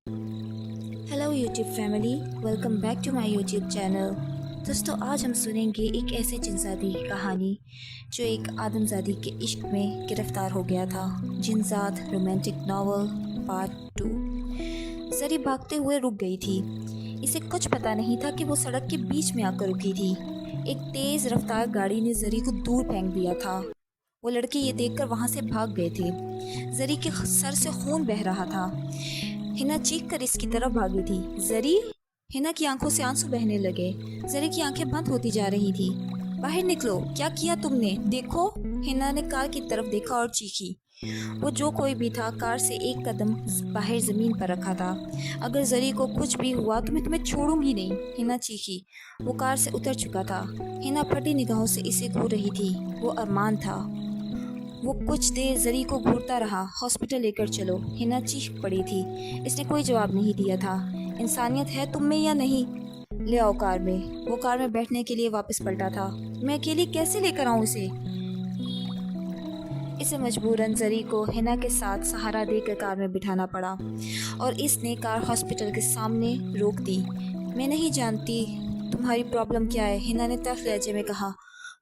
Hello YouTube family, welcome back to my YouTube channel. दोस्तों, आज हम सुनेंगे एक ऐसे जिनजादी की कहानी जो एक आदमजादी के इश्क में गिरफ्तार हो गया था। जिनजाद रोमांटिक नावल पार्ट 2। जरी भागते हुए रुक गई थी। इसे कुछ पता नहीं था कि वो सड़क के बीच में आकर रुकी थी। एक तेज़ रफ्तार गाड़ी ने जरी को दूर फेंक दिया था। वो लड़के ये देखकर वहाँ से भाग गए थे। जरी के सर से खून बह रहा था। हिना चीख कर इसकी तरफ भागी थी। जरी! हिना की आंखों से आंसू बहने लगे। जरी की आंखें बंद होती जा रही थी। बाहर निकलो, क्या किया तुमने? देखो! हिना ने कार की तरफ देखा और चीखी। वो जो कोई भी था, कार से एक कदम बाहर जमीन पर रखा था। अगर जरी को कुछ भी हुआ तो मैं तुम्हें छोड़ूंगी नहीं, हिना चीखी। वो कार से उतर चुका था। हिना फटी निगाहों से इसे घूर रही थी। वो अरमान था। वो कुछ देर जरी को घूरता रहा। हॉस्पिटल लेकर चलो, हिना चीख पड़ी थी। इसने कोई जवाब नहीं दिया था। इंसानियत है तुम में या नहीं? ले आओ कार में। वो कार में बैठने के लिए वापस पलटा था। मैं अकेली कैसे लेकर आऊं इसे? इसे मजबूरन जरी को हिना के साथ सहारा देकर कार में बिठाना पड़ा और इसने कार हॉस्पिटल के सामने रोक दी। मैं नहीं जानती तुम्हारी प्रॉब्लम क्या है, हिना ने तल्ख लहजे में कहा।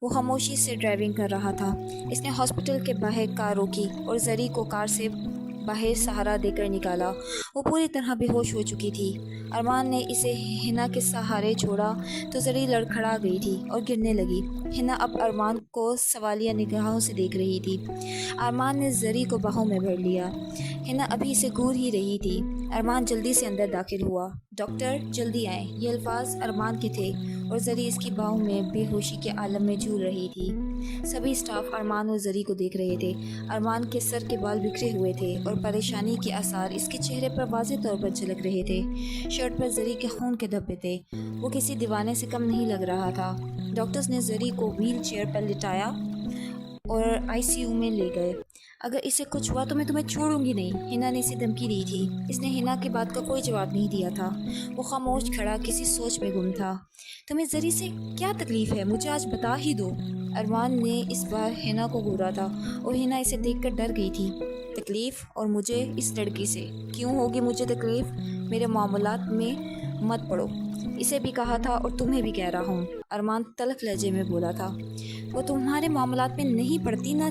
वो खामोशी से ड्राइविंग कर रहा था। इसने हॉस्पिटल के बाहर कार रोकी और जरी को कार से बाहर सहारा देकर निकाला। वो पूरी तरह बेहोश हो चुकी थी। अरमान ने इसे हिना के सहारे छोड़ा तो जरी लड़खड़ा गई थी और गिरने लगी। हिना अब अरमान को सवालिया निगाहों से देख रही थी। अरमान ने जरी को बाहों में भर लिया। हिना अभी से घूर ही रही थी। अरमान जल्दी से अंदर दाखिल हुआ। डॉक्टर जल्दी आए, ये अल्फाज अरमान के थे और जरी इसकी बाहों में बेहोशी के आलम में झूल रही थी। सभी स्टाफ अरमान और जरी को देख रहे थे। अरमान के सर के बाल बिखरे हुए थे और परेशानी के आसार इसके चेहरे पर वाज़ेह तौर पर झलक रहे थे। शर्ट पर जरी के खून के धब्बे थे। वो किसी दीवाने से कम नहीं लग रहा था। डॉक्टर्स ने जरी को व्हील चेयर पर लिटाया और आईसीयू में ले गए। अगर इसे कुछ हुआ तो मैं तुम्हें छोड़ूंगी नहीं, हिना ने इसे धमकी दी थी। इसने हिना की बात का कोई जवाब नहीं दिया था। वो खामोश खड़ा किसी सोच में गुम था। तुम्हें जरी से क्या तकलीफ है, मुझे आज बता ही दो। अरमान ने इस बार हिना को घूरा था और हिना इसे देखकर डर गई थी। तकलीफ? और मुझे इस लड़की से क्यों होगी मुझे तकलीफ? मेरे मामलात में मत पड़ो। इसे भी कहा था और तुम्हें भी कह रहा हूँ, अरमान तल्ख लहजे में बोला था। वो तुम्हारे मामलात में नहीं पड़ती, ना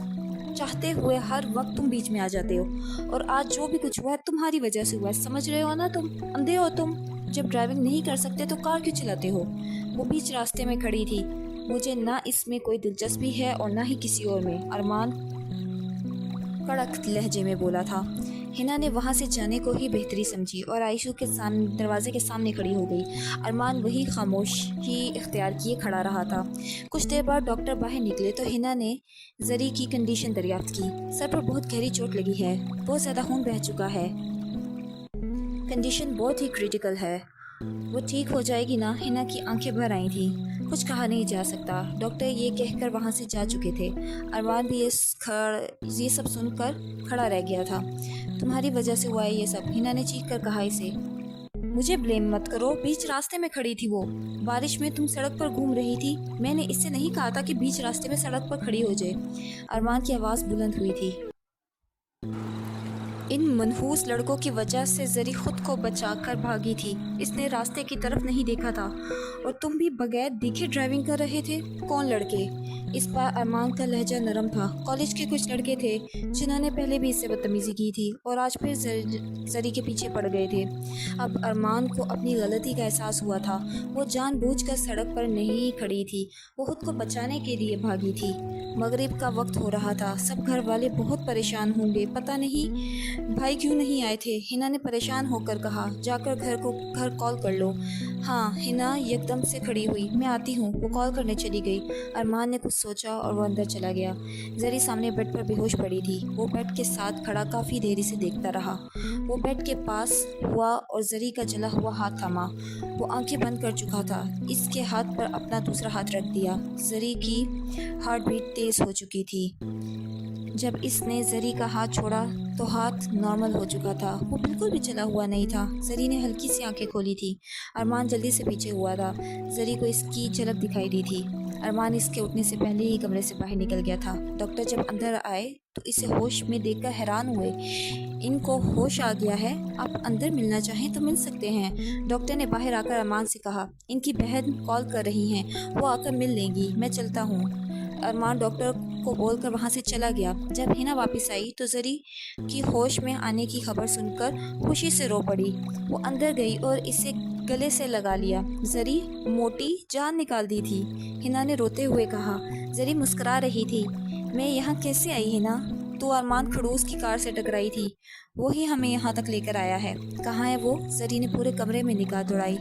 चाहते हुए हर वक्त तुम बीच में आ जाते हो। और आज जो भी कुछ हुआ है तुम्हारी वजह से हुआ है, समझ रहे हो ना? तुम अंधे हो तुम। जब ड्राइविंग नहीं कर सकते तो कार क्यों चलाते हो? वो बीच रास्ते में खड़ी थी। मुझे ना इसमें कोई दिलचस्पी है और ना ही किसी और में, अरमान कड़क लहजे में बोला था। हिना ने वहाँ से जाने को ही बेहतरी समझी और आयशू के सामने दरवाजे के सामने खड़ी हो गई। अरमान वही खामोशी इख्तियार किए खड़ा रहा था। कुछ देर बाद डॉक्टर बाहर निकले तो हिना ने जरी की कंडीशन दरियाफ्त की। सर पर बहुत गहरी चोट लगी है, बहुत ज़्यादा खून बह चुका है, कंडीशन बहुत ही क्रिटिकल है। वो ठीक हो जाएगी ना? हिना की आंखें भर आई थी। कुछ कहा नहीं जा सकता। डॉक्टर ये कहकर वहाँ से जा चुके थे। अरमान भी ये सब सुनकर खड़ा रह गया था। तुम्हारी वजह से हुआ है ये सब, हिना ने चीख कर कहा इसे। मुझे ब्लेम मत करो, बीच रास्ते में खड़ी थी वो। बारिश में तुम सड़क पर घूम रही थी। मैंने इससे नहीं कहा था कि बीच रास्ते में सड़क पर खड़ी हो जाए। अरमान की आवाज़ बुलंद हुई थी। इन मनहूस लड़कों की वजह से जरी खुद को बचाकर भागी थी। इसने रास्ते की तरफ नहीं देखा था। और तुम भी बगैर देखे ड्राइविंग कर रहे थे? कौन लड़के? इस बार अरमान का लहजा नरम था। कॉलेज के कुछ लड़के थे जिन्होंने पहले भी इससे बदतमीजी की थी और आज फिर जरी के पीछे पड़ गए थे। अब अरमान को अपनी गलती का एहसास हुआ था। वो जानबूझकर सड़क पर नहीं खड़ी थी, वो खुद को बचाने के लिए भागी थी। मगरिब का वक्त हो रहा था। सब घर वाले बहुत परेशान होंगे, पता नहीं भाई क्यों नहीं आए थे। हिना ने परेशान होकर कहा। जाकर घर कॉल कर लो। हाँ, हिना एकदम से खड़ी हुई। मैं आती हूँ। वो कॉल करने चली गई। अरमान ने कुछ सोचा और वो अंदर चला गया। जरी सामने बेड पर बेहोश पड़ी थी। वो बेड के साथ खड़ा काफ़ी देर इसे देखता रहा। वो बेड के पास हुआ और जरी का जला हुआ हाथ थामा। वो आंखें बंद कर चुका था। इसके हाथ पर अपना दूसरा हाथ रख दिया। जरी की हार्ट बीट तेज़ हो चुकी थी। जब इसने जरी का हाथ छोड़ा तो हाथ नॉर्मल हो चुका था, वो बिल्कुल भी चला हुआ नहीं था। जरी ने हल्की सी आंखें खोली थी। अरमान जल्दी से पीछे हुआ था। जरी को इसकी झलक दिखाई दी थी। अरमान इसके उठने से पहले ही कमरे से बाहर निकल गया था। डॉक्टर जब अंदर आए तो इसे होश में देखकर हैरान हुए। इनको होश आ गया है, आप अंदर मिलना चाहें तो मिल सकते हैं। डॉक्टर ने बाहर आकर अरमान से कहा, इनकी बहन कॉल कर रही हैं, वो आकर मिल लेंगी, मैं चलता हूँ। अरमान डॉक्टर को बोलकर वहाँ से चला गया। जब हिना वापस आई तो जरी की होश में आने की खबर सुनकर खुशी से रो पड़ी। वो अंदर गई और इसे गले से लगा लिया। जरी मोटी जान निकाल दी थी, हिना ने रोते हुए कहा। जरी मुस्कुरा रही थी। मैं यहाँ कैसे आई हिना? तो अरमान खड़ूस की कार से टकराई थी, वो ही हमें यहाँ तक लेकर आया है। कहाँ है वो? जरी ने पूरे कमरे में निगाह दौड़ाई।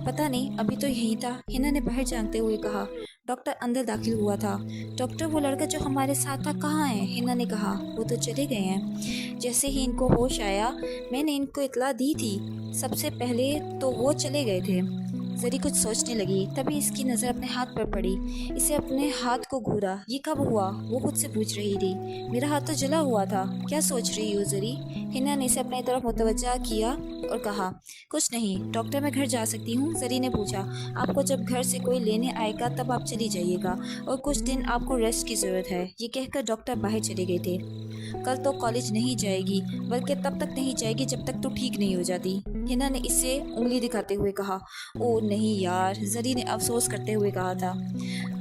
पता नहीं, अभी तो यहीं था, हिना ने बाहर झांकते हुए कहा। डॉक्टर अंदर दाखिल हुआ था। डॉक्टर, वो लड़का जो हमारे साथ था कहाँ है? हिना ने कहा। वो तो चले गए हैं। जैसे ही इनको होश आया मैंने इनको इत्तला दी थी, सबसे पहले तो वो चले गए थे। जरी कुछ सोचने लगी, तभी इसकी नज़र अपने हाथ पर पड़ी। इसे अपने हाथ को घूरा। ये कब हुआ? वो खुद से पूछ रही थी। मेरा हाथ तो जला हुआ था। क्या सोच रही हो जरी? हिना ने इसे अपनी तरफ मुतवज्जा किया और कहा, कुछ नहीं। डॉक्टर, मैं घर जा सकती हूँ? जरी ने पूछा। आपको जब घर से कोई लेने आएगा तब आप चली जाइएगा, और कुछ दिन आपको रेस्ट की ज़रूरत है। ये कहकर डॉक्टर बाहर चले गए थे। कल तो कॉलेज नहीं जाएगी, बल्कि तब तक नहीं जाएगी जब तक तू ठीक नहीं हो जाती, हिना ने इसे उंगली दिखाते हुए कहा। ओ नहीं यार, जरी ने अफसोस करते हुए कहा था।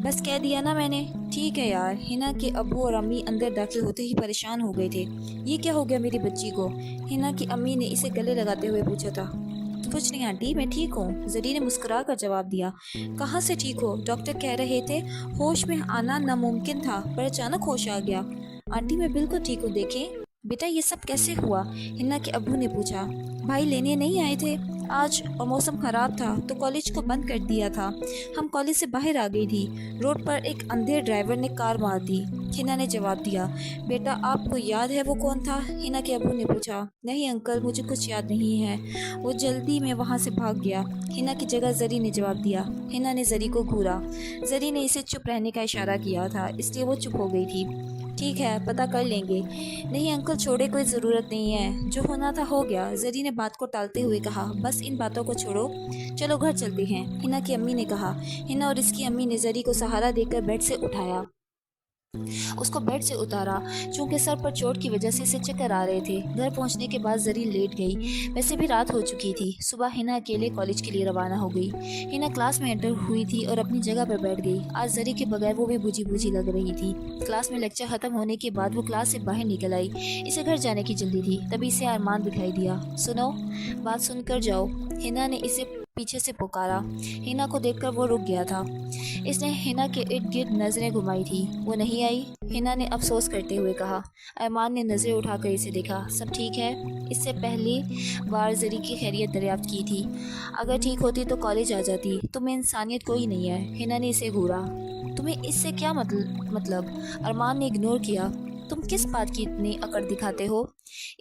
बस कह दिया ना मैंने। ठीक है यार। हिना के अब्बू और अम्मी अंदर दाखिल होते ही परेशान हो गए थे। ये क्या हो गया मेरी बच्ची को? हिना की अम्मी ने इसे गले लगाते हुए पूछा था। कुछ नहीं आंटी, मैं ठीक हूँ, जरी ने मुस्कुरा कर जवाब दिया। कहाँ से ठीक हो? डॉक्टर कह रहे थे होश में आना नामुमकिन था, पर अचानक होश आ गया। आंटी, मैं बिल्कुल ठीक हूँ। देखें बेटा, ये सब कैसे हुआ? हिना के अब्बू ने पूछा। भाई लेने नहीं आए थे आज, और मौसम ख़राब था तो कॉलेज को बंद कर दिया था। हम कॉलेज से बाहर आ गई थी। रोड पर एक अंधे ड्राइवर ने कार मार दी, हिना ने जवाब दिया। बेटा, आपको याद है वो कौन था? हिना के अब्बू ने पूछा। नहीं अंकल, मुझे कुछ याद नहीं है, वो जल्दी में वहाँ से भाग गया, हिना की जगह जरी ने जवाब दिया। हिना ने जरी को घूरा। जरी ने इसे चुप रहने का इशारा किया था, इसलिए वो चुप हो गई थी। ठीक है, पता कर लेंगे। नहीं अंकल, छोड़े, कोई ज़रूरत नहीं है, जो होना था हो गया, जरी ने बात को टालते हुए कहा। बस इन बातों को छोड़ो, चलो घर चलते हैं, हिना की अम्मी ने कहा। हिना और इसकी अम्मी ने जरी को सहारा देकर बेड से उठाया, उसको बेड से उतारा। चूंकि सर पर चोट की वजह से इसे चक्कर आ रहे थे। घर पहुंचने के बाद जरी लेट गई। वैसे भी रात हो चुकी थी। सुबह हिना अकेले कॉलेज के लिए रवाना हो गई। हिना क्लास में एंटर हुई थी और अपनी जगह पर बैठ गई। आज जरी के बगैर वो भी बुझी बुझी लग रही थी। क्लास में लेक्चर खत्म होने के बाद वो क्लास से बाहर निकल आई। इसे घर जाने की जल्दी थी, तभी इसे अरमान दिखाई दिया। सुनो, बात सुनकर जाओ, हिना ने इसे पीछे से पुकारा। हिना को देखकर वो रुक गया था। इसने हिना के इर्द गिर्द नजरें घुमाई थी, वो नहीं आई। हिना ने अफसोस करते हुए कहा। अरमान ने नजरें उठाकर इसे देखा। सब ठीक है? इससे पहली बार जरी की खैरियत दरियाफ्त की थी। अगर ठीक होती तो कॉलेज आ जाती। तुम्हें इंसानियत कोई नहीं है। हिना ने इसे घूरा। तुम्हें इससे क्या मतलब? अरमान ने इग्नोर किया। तुम किस बात की इतनी अकड़ दिखाते हो?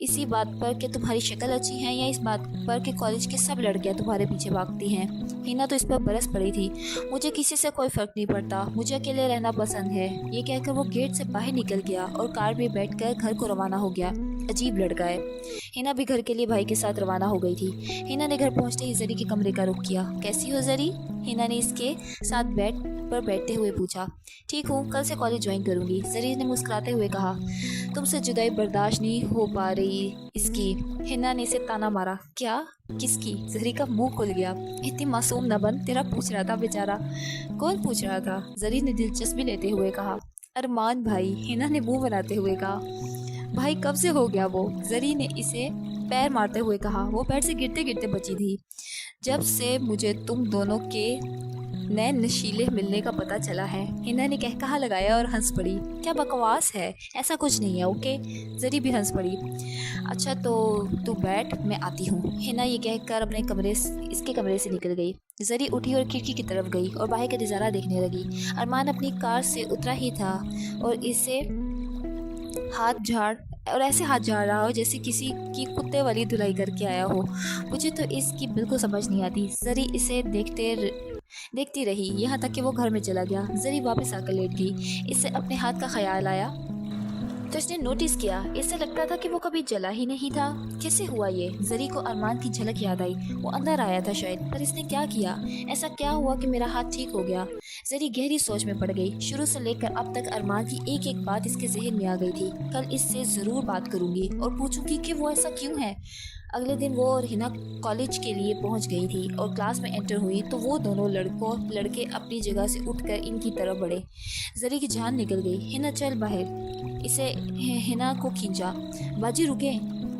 इसी बात पर कि तुम्हारी शक्ल अच्छी है, या इस बात पर कि कॉलेज की सब लड़कियां तुम्हारे पीछे भागती हैं? हिना तो इस पर बरस पड़ी थी। मुझे किसी से कोई फ़र्क नहीं पड़ता, मुझे अकेले रहना पसंद है। ये कहकर वो गेट से बाहर निकल गया और कार में बैठकर घर को रवाना हो गया। अजीब लड़का है। हिना भी घर के लिए भाई के साथ रवाना हो गई थी। हिना ने घर पहुंचते ही जरी के कमरे का रुख किया। कैसी हो जरी? हिना ने इसके साथ बेड पर बैठते हुए पूछा। ठीक हूँ, कल से कॉलेज ज्वाइन करूँगी, जरी ने मुस्कुराते हुए कहा। तुमसे जुदाई बर्दाश्त नहीं हो पा रही इसकी। हिना ने इसे ताना मारा। क्या? किसकी? जरी का मुंह खुल गया। इतनी मासूम न बन, तेरा पूछ रहा था बेचारा। कौन पूछ रहा था? जरी ने दिलचस्पी लेते हुए कहा। अरमान भाई, हिना ने मुंह बनाते हुए कहा। भाई कब से हो गया वो? जरी ने इसे पैर मारते हुए कहा। वो पैर से गिरते गिरते बची थी। जब से मुझे तुम दोनों के नए नशीले मिलने का पता चला है। हिना ने कहा लगाया और हंस पड़ी। क्या बकवास है, ऐसा कुछ नहीं है, ओके? जरी भी हंस पड़ी। अच्छा तो तू बैठ, मैं आती हूँ। हिना ये कहकर अपने इसके कमरे से निकल गई। जरी उठी और खिड़की की तरफ गई और बाहर का नज़ारा देखने लगी। अरमान अपनी कार से उतरा ही था और ऐसे हाथ झाड़ रहा हो जैसे किसी की कुत्ते वाली धुलाई करके आया हो। मुझे तो इसकी बिल्कुल समझ नहीं आती। जरी इसे देखती रही, यहाँ तक कि वो घर में चला गया। जरी वापस आकर लेट गई। इससे अपने हाथ का ख्याल आया। तो इसने नोटिस किया, इससे लगता था कि वो कभी जला ही नहीं था। कैसे हुआ ये? जरी को अरमान की झलक याद आई। वो अंदर आया था शायद, पर इसने क्या किया? ऐसा क्या हुआ कि मेरा हाथ ठीक हो गया? जरी गहरी सोच में पड़ गई। शुरू से लेकर अब तक अरमान की एक एक बात इसके जहन में आ गई थी। कल इससे ज़रूर बात करूंगी और पूछूंगी कि वो ऐसा क्यों है। अगले दिन वो और हिना कॉलेज के लिए पहुंच गई थी और क्लास में एंटर हुई तो वो दोनों लड़के अपनी जगह से उठकर इनकी तरफ बढ़े। जरी की जान निकल गई। हिना चल बाहर, इसे हिना को खींचा। बाजी रुके,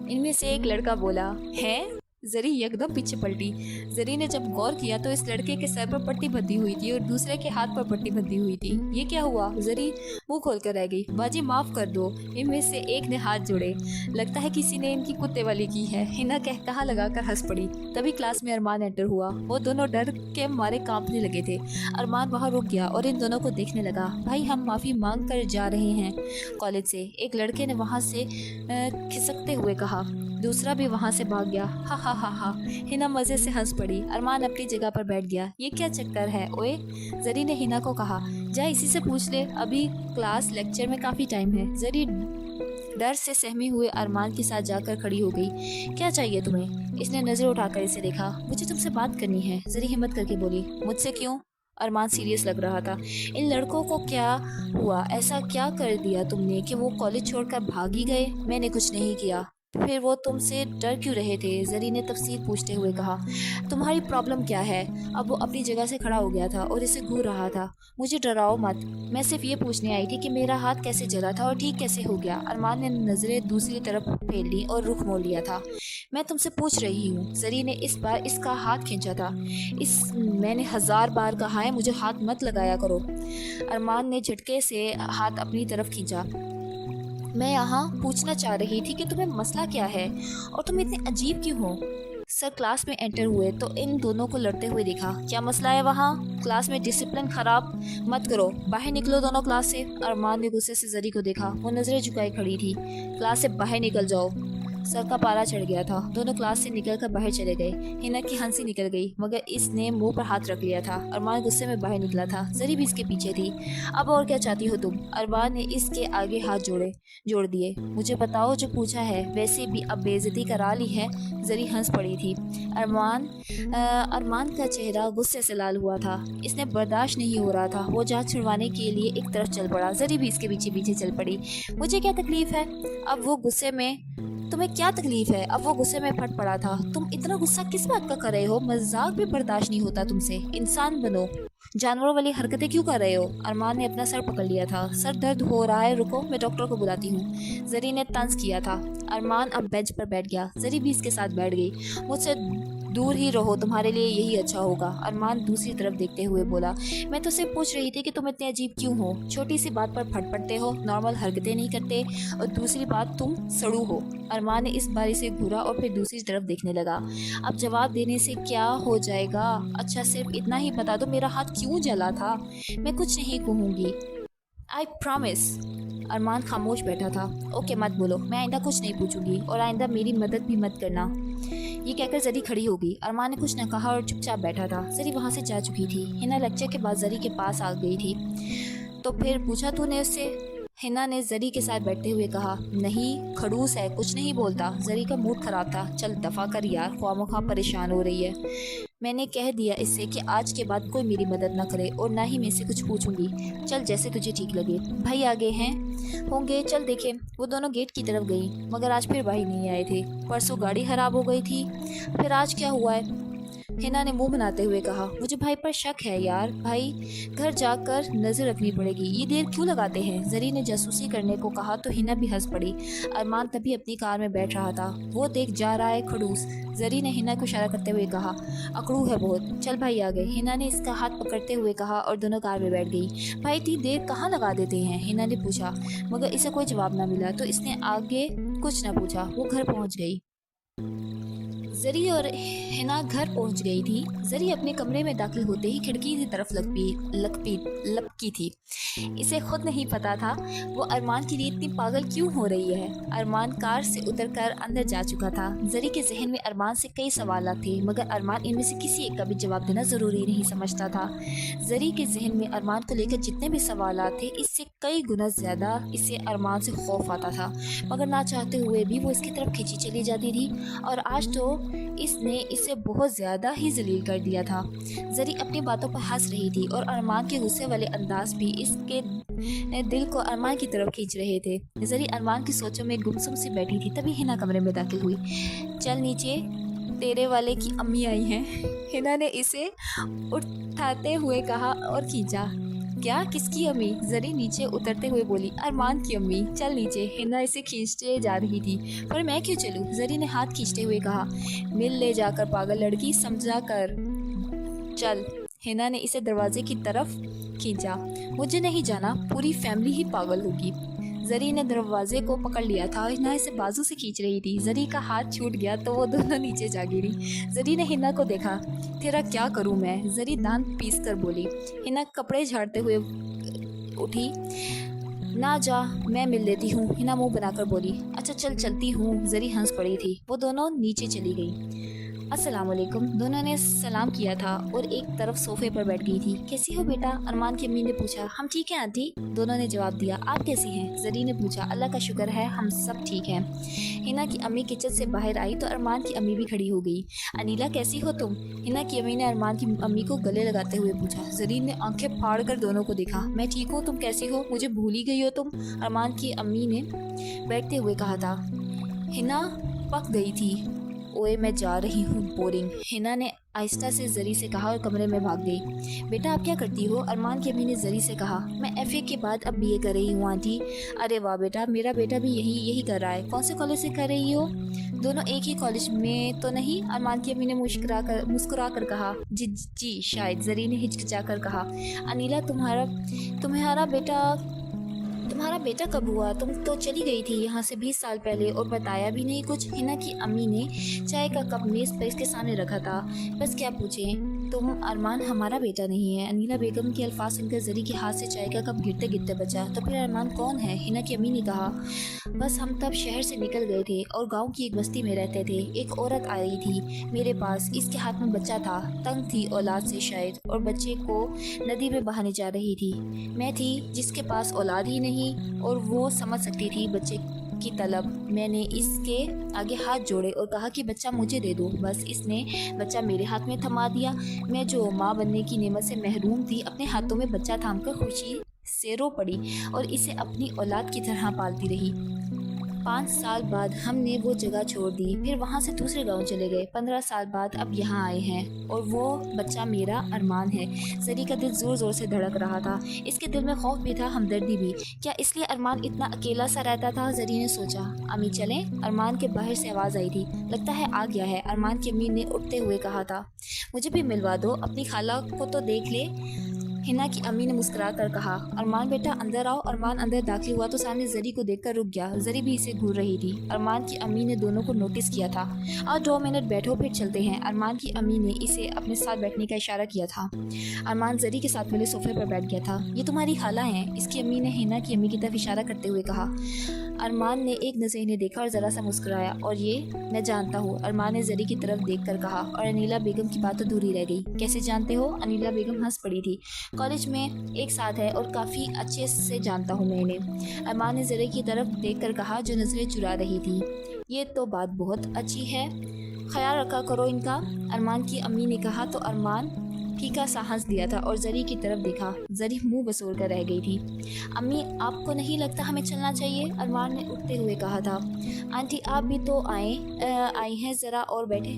इनमें से एक लड़का बोला। है? जरी एकदम पीछे पलटी। जरी ने जब गौर किया तो इस लड़के के सर पर पट्टी बंधी हुई थी और दूसरे के हाथ पर पट्टी बंधी हुई थी। ये क्या हुआ? जरी मुंह खोल कर रह गई। बाजी माफ कर दो, इनमें से एक ने हाथ जोड़े। लगता है किसी ने इनकी कुत्ते वाली की है। हिना कहा लगाकर हंस पड़ी। तभी क्लास में अरमान एंटर हुआ। वो दोनों डर के मारे कांपने लगे थे। अरमान वहाँ रुक गया और इन दोनों को देखने लगा। भाई हम माफ़ी मांग कर जा रहे हैं कॉलेज से, एक लड़के ने वहाँ से खिसकते हुए कहा। दूसरा भी वहाँ से भाग गया। हा हा हा हा। हिना मज़े से हंस पड़ी। अरमान अपनी जगह पर बैठ गया। ये क्या चक्कर है ओए? जरी ने हिना को कहा, जा इसी से पूछ ले, अभी क्लास लेक्चर में काफ़ी टाइम है। जरी डर से सहमी हुए अरमान के साथ जाकर खड़ी हो गई। क्या चाहिए तुम्हें? इसने नज़र उठाकर इसे देखा। मुझे तुमसे बात करनी है, जरी हिम्मत करके बोली। मुझसे क्यों? अरमान सीरियस लग रहा था। इन लड़कों को क्या हुआ? ऐसा क्या कर दिया तुमने कि वो कॉलेज छोड़कर भाग ही गए? मैंने कुछ नहीं किया। फिर वो तुमसे डर क्यों रहे थे? जरी ने तफसील पूछते हुए कहा। तुम्हारी प्रॉब्लम क्या है? अब वो अपनी जगह से खड़ा हो गया था और इसे घूर रहा था। मुझे डराओ मत, मैं सिर्फ ये पूछने आई थी कि मेरा हाथ कैसे जला था और ठीक कैसे हो गया। अरमान ने नज़रें दूसरी तरफ फेर ली और रुख मोड़ लिया था। मैं तुमसे पूछ रही हूँ। जरी ने इस बार इसका हाथ खींचा था। मैंने 1000 बार कहा है मुझे हाथ मत लगाया करो। अरमान ने झटके से हाथ अपनी तरफ खींचा। मैं यहाँ पूछना चाह रही थी कि तुम्हें मसला क्या है और तुम इतने अजीब क्यों हो? सर क्लास में एंटर हुए तो इन दोनों को लड़ते हुए देखा। क्या मसला है वहाँ? क्लास में डिसिप्लिन खराब मत करो, बाहर निकलो दोनों क्लास से। अरमान ने गुस्से से जरी को देखा। वो नजरें झुकाए खड़ी थी। क्लास से बाहर निकल जाओ। सर का पारा चढ़ गया था। दोनों क्लास से निकलकर बाहर चले गए। हिना की हंसी निकल गई मगर इसने मुंह पर हाथ रख लिया था। अरमान गुस्से में बाहर निकला था। जरी भी इसके पीछे थी। अब और क्या चाहती हो तुम? अरमान ने इसके आगे हाथ जोड़ दिए। मुझे बताओ जो पूछा है, वैसे भी अब बेइज्जती करा ली है। जरी हंस पड़ी थी। अरमान का चेहरा गुस्से से लाल हुआ था। इसने बर्दाश्त नहीं हो रहा था। वो जांच छुड़वाने के लिए एक तरफ चल पड़ा। जरी भी इसके पीछे पीछे चल पड़ी। मुझे क्या तकलीफ है? अब वो गुस्से में तुम्हें क्या तकलीफ है? अब वो गुस्से में फट पड़ा था। तुम इतना गुस्सा किस बात का कर रहे हो? मजाक भी बर्दाश्त नहीं होता तुमसे। इंसान बनो, जानवरों वाली हरकतें क्यों कर रहे हो? अरमान ने अपना सर पकड़ लिया था। सर दर्द हो रहा है, रुको मैं डॉक्टर को बुलाती हूँ। जरी ने तंज किया था। अरमान अब बेंच पर बैठ गया। जरी भी इसके साथ बैठ गई। मुझसे दूर ही रहो, तुम्हारे लिए यही अच्छा होगा। अरमान दूसरी तरफ देखते हुए बोला। मैं तो सिर्फ पूछ रही थी कि तुम इतने अजीब क्यों हो? छोटी सी बात पर फट पड़ते हो, नॉर्मल हरकतें नहीं करते, और दूसरी बात तुम सड़ू हो। अरमान ने इस बारी से घूरा और फिर दूसरी तरफ देखने लगा। अब जवाब देने से क्या हो जाएगा? अच्छा सिर्फ इतना ही बता दो मेरा हाथ क्यों जला था? मैं कुछ नहीं कहूँगी, आई प्रॉमिस। अरमान खामोश बैठा था। ओके मत बोलो, मैं आइंदा कुछ नहीं पूछूंगी और आइंदा मेरी मदद भी मत करना। ये कहकर जरी खड़ी हो गई। अरमान ने कुछ न कहा और चुपचाप बैठा था। जरी वहाँ से जा चुकी थी। हिना लेक्चर के बाद जरी के पास आ गई थी। तो फिर पूछा तूने उससे? हिना ने जरी के साथ बैठते हुए कहा। नहीं, खड़ूस है, कुछ नहीं बोलता। जरी का मूड खराब था। चल दफ़ा कर यार, ख्वामोखा परेशान हो रही है। मैंने कह दिया इससे कि आज के बाद कोई मेरी मदद ना करे और ना ही मैं इससे कुछ पूछूंगी। चल जैसे तुझे ठीक लगे। भाई आगे हैं होंगे, चल देखे। वो दोनों गेट की तरफ गई मगर आज फिर भाई नहीं आए थे। परसों गाड़ी खराब हो गई थी, फिर आज क्या हुआ है? हिना ने मुंह बनाते हुए कहा। मुझे भाई पर शक है यार। भाई घर जाकर नजर रखनी पड़ेगी। ये देर क्यों लगाते हैं? जरी ने जासूसी करने को कहा तो हिना भी हंस पड़ी। अरमान तभी अपनी कार में बैठ रहा था। वो देख जा रहा है खड़ूस। जरी ने हिना को इशारा करते हुए कहा। अकड़ू है बहुत, चल भाई आ गए। हिना ने इसका हाथ पकड़ते हुए कहा और दोनों कार में बैठ गई। भाई इतनी देर कहाँ लगा देते हैं? हिना ने पूछा मगर इसे कोई जवाब ना मिला तो इसने आगे कुछ ना पूछा। वो घर पहुँच गई। زری اور ہنا گھر پہنچ گئی تھی۔ زری اپنے کمرے میں داخل ہوتے ہی کھڑکی کی طرف لپکی تھی۔ اسے خود نہیں پتا تھا وہ ارمان کے لیے اتنی پاگل کیوں ہو رہی ہے۔ ارمان کار سے اتر کر اندر جا چکا تھا۔ زری کے ذہن میں ارمان سے کئی سوالات تھے، مگر ارمان ان میں سے کسی ایک کا بھی جواب دینا ضروری نہیں سمجھتا تھا۔ زری کے ذہن میں ارمان کو لے کر جتنے بھی سوالات تھے، اس سے کئی گنا زیادہ اسے ارمان سے خوف آتا تھا، مگر نہ چاہتے ہوئے بھی وہ اس کی طرف کھینچی چلی جاتی تھی، اور آج تو اس نے اسے بہت زیادہ ہی ذلیل کر دیا تھا۔ زری اپنی باتوں پر ہنس رہی تھی، اور ارمان کے غصے والے انداز بھی اس کے دل کو ارمان کی طرف کھینچ رہے تھے۔ زری ارمان کی سوچوں میں گمسم سی بیٹھی تھی، تبھی ہنا کمرے میں داخل ہوئی۔ چل نیچے، تیرے والے کی امی آئی ہیں، ہنا نے اسے اٹھاتے ہوئے کہا اور کھینچا۔ کیا؟ کس کی امی؟ زری نیچے اترتے ہوئے بولی۔ ارمان کی امی، چل نیچے۔ ہنا اسے کھینچتے جا رہی تھی۔ پر میں کیوں چلوں؟ زری نے ہاتھ کھینچتے ہوئے کہا۔ مل لے جا کر پاگل لڑکی سمجھا کر، چل۔ ہنا نے اسے دروازے کی طرف کھینچا۔ مجھے نہیں جانا، پوری فیملی ہی پاگل ہوگی۔ زری نے دروازے کو پکڑ لیا تھا، ہنا اسے بازو سے کھینچ رہی تھی۔ زری کا ہاتھ چھوٹ گیا تو وہ دونوں نیچے جا گری۔ زری نے ہنا کو دیکھا۔ تیرا کیا کروں میں؟ زری دانت پیس کر بولی۔ ہنا کپڑے جھاڑتے ہوئے اٹھی۔ نہ جا، میں مل لیتی ہوں، ہنا منہ بنا کر بولی۔ اچھا چل، چلتی ہوں۔ زری ہنس پڑی تھی۔ وہ دونوں نیچے چلی گئی۔ السلام علیکم، دونوں نے سلام کیا تھا اور ایک طرف صوفے پر بیٹھ گئی تھی۔ کیسی ہو بیٹا؟ ارمان کی امی نے پوچھا۔ ہم ٹھیک ہیں آنٹی، دونوں نے جواب دیا۔ آپ کیسی ہیں؟ زری نے پوچھا۔ اللہ کا شکر ہے، ہم سب ٹھیک ہیں۔ ہنا کی امی کچن سے باہر آئی تو ارمان کی امی بھی کھڑی ہو گئی۔ انیلا کیسی ہو تم؟ ہنا کی امی نے ارمان کی امی کو گلے لگاتے ہوئے پوچھا۔ زری نے آنکھیں پھاڑ کر دونوں کو دیکھا۔ میں ٹھیک ہوں، تم کیسی ہو؟ مجھے بھول ہی گئی ہو تم، ارمان کی امی نے بیٹھتے ہوئے کہا تھا۔ ہنا پک گئی تھی۔ اوئے میں جا رہی ہوں، بورنگ، ہنا نے آہستہ سے زری سے کہا اور کمرے میں بھاگ گئی۔ بیٹا آپ کیا کرتی ہو؟ ارمان کی امی نے زری سے کہا۔ میں ایف اے کے بعد اب بی اے کر رہی ہوں آنٹی۔ ارے واہ بیٹا، میرا بیٹا بھی یہی کر رہا ہے۔ کون سے کالج سے کر رہی ہو؟ دونوں ایک ہی کالج میں تو نہیں؟ ارمان کی امی نے مسکرا کر کہا۔ جی شاید، زری نے ہچکچا کر کہا۔ انیلا تمہارا بیٹا کب ہوا؟ تم تو چلی گئی تھی یہاں سے 20 سال پہلے اور بتایا بھی نہیں کچھ۔ ہنا کی امی نے چائے کا کپ میز پر اس کے سامنے رکھا تھا۔ بس کیا پوچھیں تم، ارمان ہمارا بیٹا نہیں ہے۔ انیلا بیگم کے الفاظ سن کر زری کے ہاتھ سے چائے کا کپ گرتے گرتے بچا۔ تو پھر ارمان کون ہے؟ ہنا کی امی نے کہا۔ بس ہم تب شہر سے نکل گئے تھے اور گاؤں کی ایک بستی میں رہتے تھے۔ ایک عورت آ رہی تھی میرے پاس، اس کے ہاتھ میں بچہ تھا، تنگ تھی اولاد سے شاید، اور بچے کو ندی میں بہانے جا رہی تھی۔ میں تھی جس کے پاس اولاد ہی نہیں اور وہ سمجھ سکتی تھی بچے کی طلب۔ میں نے اس کے آگے ہاتھ جوڑے اور کہا کہ بچہ مجھے دے دو۔ بس اس نے بچہ میرے ہاتھ میں تھما دیا۔ میں جو ماں بننے کی نعمت سے محروم تھی، اپنے ہاتھوں میں بچہ تھام کر خوشی سے رو پڑی اور اسے اپنی اولاد کی طرح پالتی رہی۔ 5 سال بعد ہم نے وہ جگہ چھوڑ دی، پھر وہاں سے دوسرے گاؤں چلے گئے۔ 15 سال بعد اب یہاں آئے ہیں اور وہ بچہ میرا ارمان ہے۔ زری کا دل زور زور سے دھڑک رہا تھا۔ اس کے دل میں خوف بھی تھا، ہمدردی بھی۔ کیا اس لیے ارمان اتنا اکیلا سا رہتا تھا؟ زری نے سوچا۔ امی چلیں؟ ارمان کے باہر سے آواز آئی تھی۔ لگتا ہے آ گیا ہے، ارمان کی امی نے اٹھتے ہوئے کہا تھا۔ مجھے بھی ملوا دو، اپنی خالہ کو تو دیکھ لے، ہنا کی امی نے مسکرا کر کہا۔ ارمان بیٹا اندر آؤ۔ ارمان اندر داخل ہوا تو سامنے زری کو دیکھ کر رک گیا۔ زری بھی اسے گھور رہی تھی۔ ارمان کی امی نے دونوں کو نوٹس کیا تھا۔ اور 2 منٹ بیٹھو پھر چلتے ہیں، ارمان کی امی نے اسے اپنے ساتھ بیٹھنے کا اشارہ کیا تھا۔ ارمان زری کے ساتھ ملے صوفے پر بیٹھ گیا تھا۔ یہ تمہاری خالہ ہیں، اس کی امی نے ہنا کی امی کی طرف اشارہ کرتے ہوئے کہا۔ ارمان نے ایک نظر انہیں دیکھا اور ذرا سا مسکرایا۔ اور یہ میں جانتا ہوں، ارمان نے زری کی طرف دیکھ کر کہا، اور انیلا بیگم کی بات ادھوری رہ گئی۔ کیسے جانتے ہو؟ انیلا بیگم ہنس پڑی تھی۔ کالج میں ایک ساتھ ہے اور کافی اچھے سے جانتا ہوں میں انہیں، ارمان نے زری کی طرف دیکھ کر کہا جو نظریں چرا رہی تھی۔ یہ تو بات بہت اچھی ہے، خیال رکھا کرو ان کا، ارمان کی امی نے کہا تو ارمان پھیکا سا ہنس دیا تھا اور زری کی طرف دیکھا۔ زری منہ بسور کر رہ گئی تھی۔ امی آپ کو نہیں لگتا ہمیں چلنا چاہیے؟ ارمان نے اٹھتے ہوئے کہا تھا۔ آنٹی آپ بھی تو آئی ہیں، ذرا اور بیٹھے۔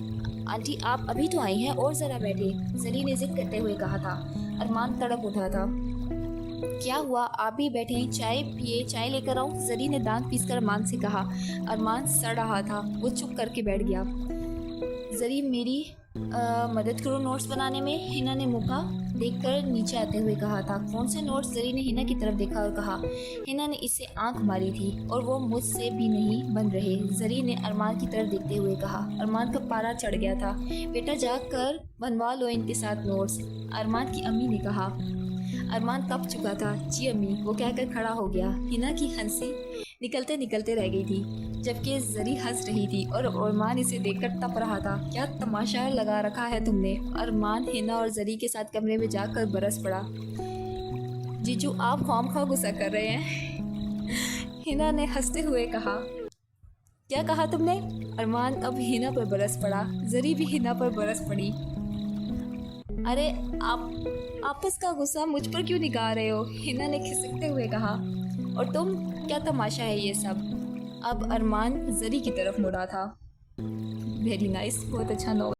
آنٹی آپ ابھی تو آئی ہیں اور ذرا بیٹھے، زری نے ضد کرتے ہوئے کہا تھا۔ ارمان تڑپ اٹھا تھا۔ کیا ہوا؟ آپ بھی بیٹھیں، چائے پیے، چائے لے کر آؤں؟ زری نے دانت پیس کر ارمان سے کہا۔ ارمان سڑ رہا تھا، وہ چپ کر کے بیٹھ گیا۔ زری میری मदद करो नोट्स बनाने में, हिना ने मौका देखकर नीचे आते हुए कहा था। कौन से नोट्स? जरी ने हिना की तरफ देखा और कहा। हिना ने इसे आंख मारी थी और वो मुझसे भी नहीं बन रहे। जरी ने अरमान की तरफ देखते हुए कहा। अरमान का पारा चढ़ गया था। बेटा जाकर बनवा लो इनके साथ नोट्स, अरमान की अम्मी ने कहा। अरमान कँप चुका था। जी अम्मी, वो कहकर खड़ा हो गया। हिना की हंसी निकलते निकलते रह गई थी, जबकि जरी हंस रही थी और अरमान इसे देखकर तप रहा था। क्या तमाशा लगा रखा है तुमने? अरमान हिना और जरी के साथ कमरे में जाकर बरस पड़ा। जीजू आप खामखा गुस्सा कर रहे हैं, हिना ने हंसते हुए कहा। क्या कहा तुमने? अरमान अब हिना पर बरस पड़ा। जरी भी हिना पर बरस पड़ी। अरे आप आपस का गुस्सा मुझ पर क्यों निकाल रहे हो? हिना ने खिसकते हुए कहा। और तुम, क्या तमाशा है ये सब? अब अरमान जरी की तरफ मुड़ा था। वेरी नाइस, बहुत अच्छा नॉवल।